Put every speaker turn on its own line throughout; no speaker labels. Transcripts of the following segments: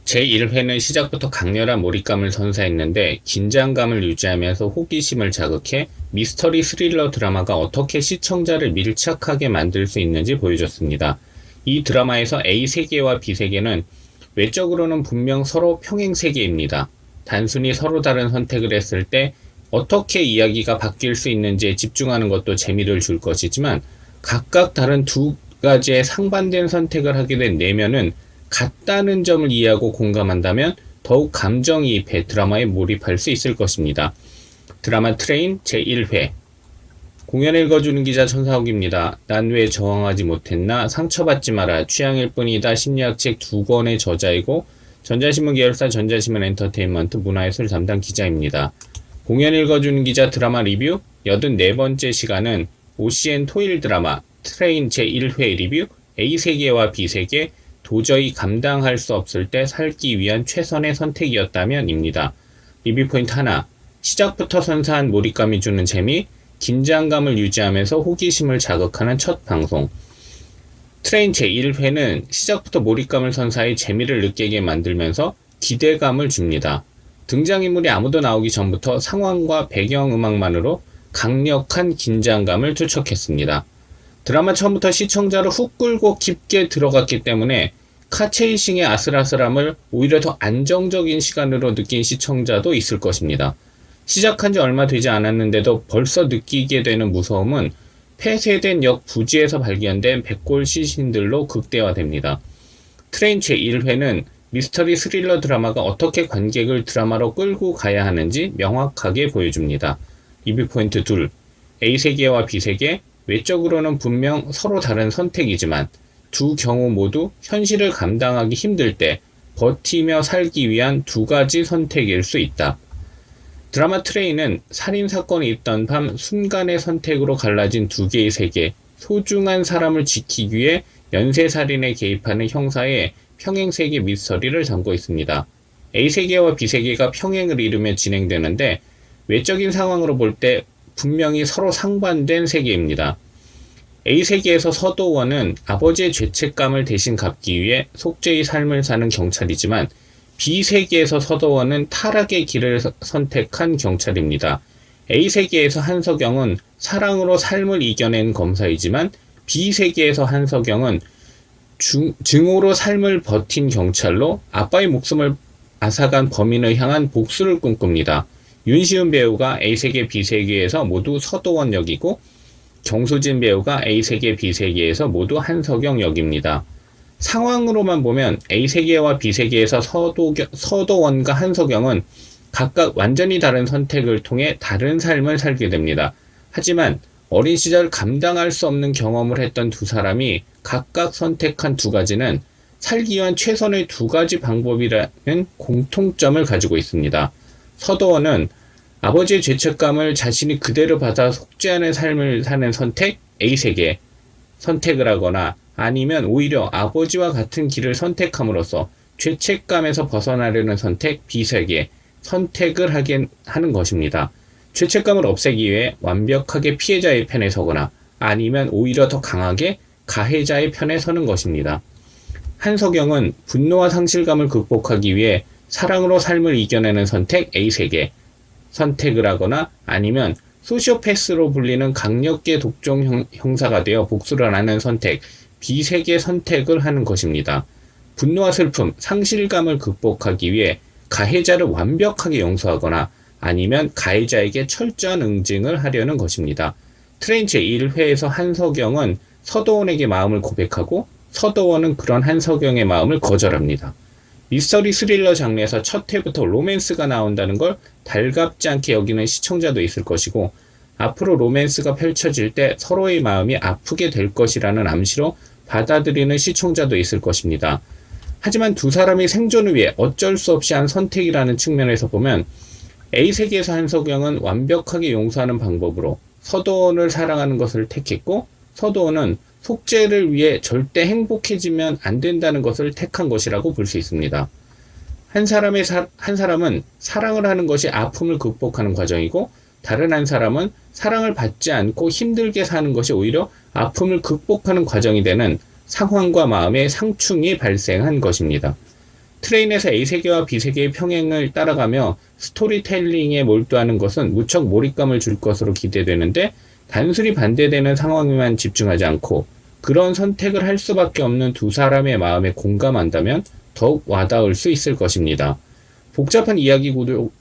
제1회는 시작부터 강렬한 몰입감을 선사했는데 긴장감을 유지하면서 호기심을 자극해 미스터리 스릴러 드라마가 어떻게 시청자를 밀착하게 만들 수 있는지 보여줬습니다. 이 드라마에서 A 세계와 B 세계는 외적으로는 분명 서로 평행 세계입니다. 단순히 서로 다른 선택을 했을 때 어떻게 이야기가 바뀔 수 있는지에 집중하는 것도 재미를 줄 것이지만 각각 다른 두 가지의 상반된 선택을 하게 된 내면은 같다는 점을 이해하고 공감한다면 더욱 감정이입해 드라마에 몰입할 수 있을 것입니다. 드라마 트레인 제1회 공연 읽어주는 기자 천사옥입니다. 난 왜 저항하지 못했나? 상처받지 마라. 취향일 뿐이다. 심리학책 2권의 저자이고 전자신문 계열사 전자신문 엔터테인먼트 문화예술 담당 기자입니다. 공연 읽어주는 기자 드라마 리뷰 84번째 시간은 OCN 토일 드라마 트레인 제1회 리뷰 A세계와 B세계 도저히 감당할 수 없을 때 살기 위한 최선의 선택이었다면 입니다. 리뷰 포인트 하나, 시작부터 선사한 몰입감이 주는 재미, 긴장감을 유지하면서 호기심을 자극하는 첫 방송. 트레인 제1회는 시작부터 몰입감을 선사해 재미를 느끼게 만들면서 기대감을 줍니다. 등장인물이 아무도 나오기 전부터 상황과 배경음악만으로 강력한 긴장감을 투척했습니다. 드라마 처음부터 시청자를 훅 끌고 깊게 들어갔기 때문에 카체이싱의 아슬아슬함을 오히려 더 안정적인 시간으로 느낀 시청자도 있을 것입니다. 시작한 지 얼마 되지 않았는데도 벌써 느끼게 되는 무서움은 폐쇄된 역 부지에서 발견된 백골 시신들로 극대화됩니다. 트레인 제1회는 미스터리 스릴러 드라마가 어떻게 관객을 드라마로 끌고 가야 하는지 명확하게 보여줍니다. 리뷰 포인트 2, A세계와 B세계 외적으로는 분명 서로 다른 선택이지만 두 경우 모두 현실을 감당하기 힘들 때 버티며 살기 위한 두 가지 선택일 수 있다. 드라마 트레인은 살인사건이 있던 밤 순간의 선택으로 갈라진 두 개의 세계, 소중한 사람을 지키기 위해 연쇄살인에 개입하는 형사의 평행세계 미스터리를 담고 있습니다. A세계와 B세계가 평행을 이루며 진행되는데 외적인 상황으로 볼 때 분명히 서로 상반된 세계입니다. A세계에서 서도원은 아버지의 죄책감을 대신 갚기 위해 속죄의 삶을 사는 경찰이지만 B세계에서 서도원은 타락의 길을 선택한 경찰입니다. A세계에서 한석영은 사랑으로 삶을 이겨낸 검사이지만 B세계에서 한석영은 증오로 삶을 버틴 경찰로 아빠의 목숨을 앗아간 범인을 향한 복수를 꿈꿉니다. 윤시훈 배우가 A세계 B세계에서 모두 서도원 역이고 정수진 배우가 A세계 B세계에서 모두 한석영 역입니다. 상황으로만 보면 A세계와 B세계에서 서도원과 한석영은 각각 완전히 다른 선택을 통해 다른 삶을 살게 됩니다. 하지만 어린 시절 감당할 수 없는 경험을 했던 두 사람이 각각 선택한 두 가지는 살기 위한 최선의 두 가지 방법이라는 공통점을 가지고 있습니다. 서도원은 아버지의 죄책감을 자신이 그대로 받아 속죄하는 삶을 사는 선택 A세계 선택을 하거나 아니면 오히려 아버지와 같은 길을 선택함으로써 죄책감에서 벗어나려는 선택 B세계 선택을 하는 것입니다. 죄책감을 없애기 위해 완벽하게 피해자의 편에 서거나 아니면 오히려 더 강하게 가해자의 편에 서는 것입니다. 한석영은 분노와 상실감을 극복하기 위해 사랑으로 삶을 이겨내는 선택 A세계 선택을 하거나 아니면 소시오패스로 불리는 강력계 독종 형사가 되어 복수를 하는 선택 B세계 선택을 하는 것입니다. 분노와 슬픔, 상실감을 극복하기 위해 가해자를 완벽하게 용서하거나 아니면 가해자에게 철저한 응징을 하려는 것입니다. 트레인 제1회에서 한석영은 서도원에게 마음을 고백하고 서도원은 그런 한석영의 마음을 거절합니다. 미스터리 스릴러 장르에서 첫 회부터 로맨스가 나온다는 걸 달갑지 않게 여기는 시청자도 있을 것이고 앞으로 로맨스가 펼쳐질 때 서로의 마음이 아프게 될 것이라는 암시로 받아들이는 시청자도 있을 것입니다. 하지만 두 사람이 생존을 위해 어쩔 수 없이 한 선택이라는 측면에서 보면 A세계에서 한석영은 완벽하게 용서하는 방법으로 서도원을 사랑하는 것을 택했고 서도원은 속죄를 위해 절대 행복해지면 안 된다는 것을 택한 것이라고 볼 수 있습니다. 한 사람은 사랑을 하는 것이 아픔을 극복하는 과정이고 다른 한 사람은 사랑을 받지 않고 힘들게 사는 것이 오히려 아픔을 극복하는 과정이 되는 상황과 마음의 상충이 발생한 것입니다. 트레인에서 A세계와 B세계의 평행을 따라가며 스토리텔링에 몰두하는 것은 무척 몰입감을 줄 것으로 기대되는데, 단순히 반대되는 상황에만 집중하지 않고 그런 선택을 할 수밖에 없는 두 사람의 마음에 공감한다면 더욱 와닿을 수 있을 것입니다. 복잡한 이야기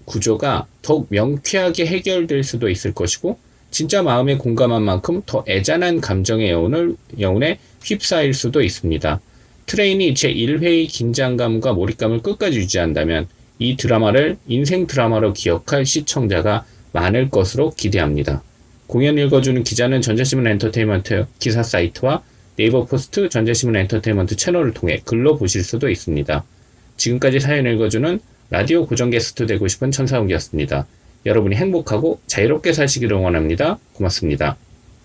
구조가 더욱 명쾌하게 해결될 수도 있을 것이고, 진짜 마음에 공감한 만큼 더 애잔한 감정의 여운에 휩싸일 수도 있습니다. 트레인이 제1회의 긴장감과 몰입감을 끝까지 유지한다면 이 드라마를 인생 드라마로 기억할 시청자가 많을 것으로 기대합니다. 공연 읽어주는 기자는 전자신문 엔터테인먼트 기사 사이트와 네이버 포스트 전자신문 엔터테인먼트 채널을 통해 글로 보실 수도 있습니다. 지금까지 사연 읽어주는 라디오 고정 게스트 되고 싶은 천사웅이었습니다. 여러분이 행복하고 자유롭게 사시기를 응원합니다. 고맙습니다.